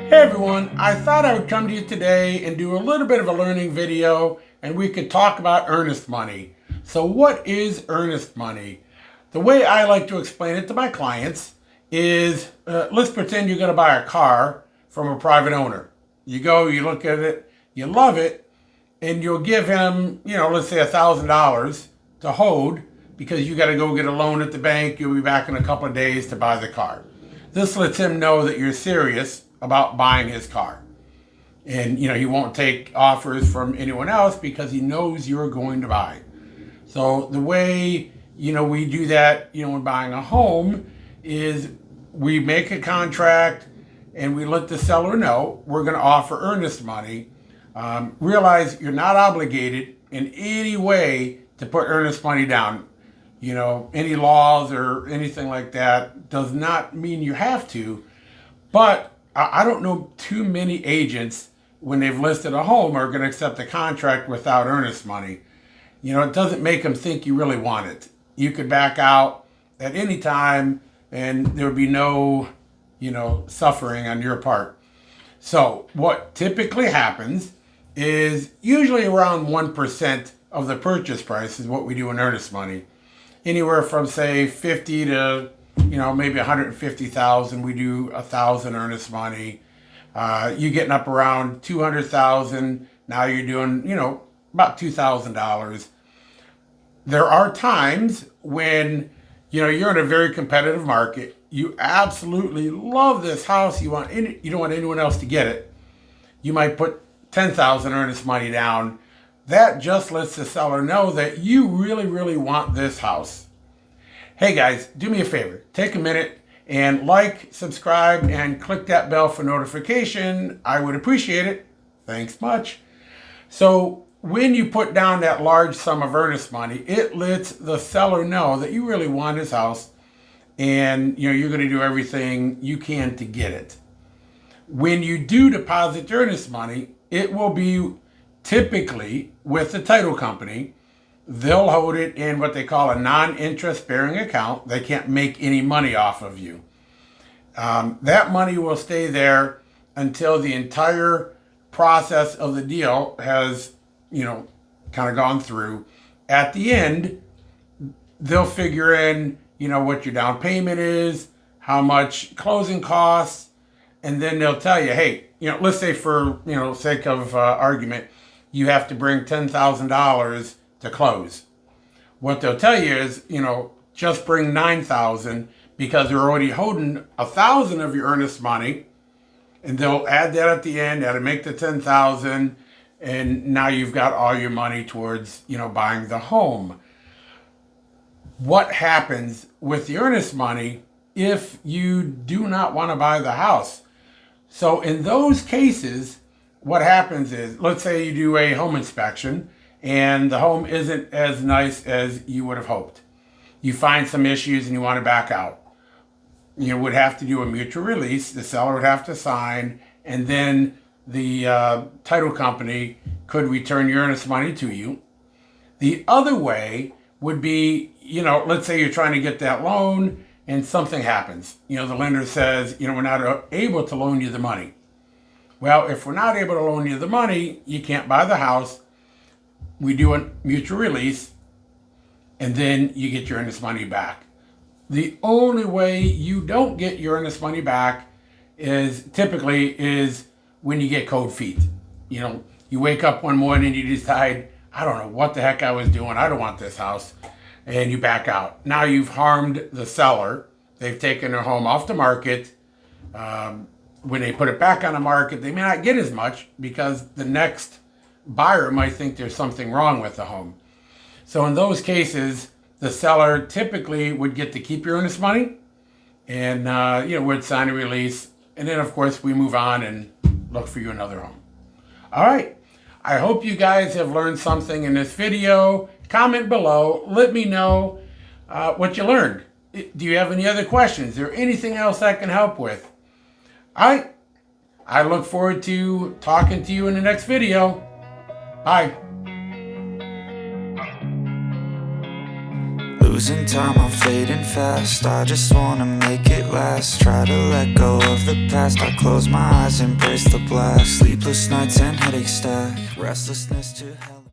Hey everyone, I thought I would come to you today and do a little bit of a learning video and we could talk about earnest money. So what is earnest money? The way I like to explain it to my clients is, let's pretend you're going to buy a car from a private owner. You go, you look at it, you love it, and you'll give him, let's say $1,000 to hold because you got to go get a loan at the bank. You'll be back in a couple of days to buy the car. This lets him know that you're serious about buying his car. And, he won't take offers from anyone else because he knows you're going to buy. So the way, we do that, when buying a home is we make a contract and we let the seller know we're going to offer earnest money. Realize you're not obligated in any way to put earnest money down. Any laws or anything like that does not mean you have to, but I don't know too many agents when they've listed a home are going to accept a contract without earnest money. It doesn't make them think you really want it. You could back out at any time and there would be no, suffering on your part. So what typically happens is usually around 1% of the purchase price is what we do in earnest money. Anywhere from say 50 to maybe 150,000, we do 1,000 earnest money. You getting up around 200,000. Now you're doing, about $2,000. There are times when, you're in a very competitive market. You absolutely love this house. You don't want anyone else to get it. You might put 10,000 earnest money down. That just lets the seller know that you really, really want this house. Hey guys, do me a favor. Take a minute and like, subscribe, and click that bell for notification. I would appreciate it. Thanks much. So when you put down that large sum of earnest money, it lets the seller know that you really want his house and you're going to do everything you can to get it. When you do deposit earnest money, it will be typically with the title company. They'll hold it in what they call a non-interest bearing account. They can't make any money off of you. That money will stay there until the entire process of the deal has, kind of gone through. At the end, they'll figure in, what your down payment is, how much closing costs, and then they'll tell you, hey, let's say for, sake of argument, you have to bring $10,000 to close. What they'll tell you is, just bring 9,000 because they're already holding 1,000 of your earnest money, and they'll add that at the end. That'll make the 10,000, and now you've got all your money towards, buying the home. What happens with the earnest money if you do not want to buy the house? So in those cases, what happens is, let's say you do a home inspection and the home isn't as nice as you would have hoped. You find some issues and you want to back out. You would have to do a mutual release. The seller would have to sign, and then the title company could return your earnest money to you. The other way would be, let's say you're trying to get that loan and something happens. The lender says, we're not able to loan you the money. Well, if we're not able to loan you the money, you can't buy the house. We do a mutual release, and then you get your earnest money back. The only way you don't get your earnest money back is when you get cold feet. You wake up one morning and you decide, I don't know what the heck I was doing. I don't want this house. And you back out. Now you've harmed the seller. They've taken their home off the market. When they put it back on the market, they may not get as much because the next buyer might think there's something wrong with the home. So in those cases, the seller typically would get to keep your earnest money and, would sign a release. And then, of course, we move on and look for you another home. All right. I hope you guys have learned something in this video. Comment below. Let me know what you learned. Do you have any other questions? Is there anything else I can help with? All right. I look forward to talking to you in the next video. Bye. Losing time, I'm fading fast. I just wanna make it last. Try to let go of the past, I close my eyes, embrace the blast. Sleepless nights and headaches stack, restlessness to hell.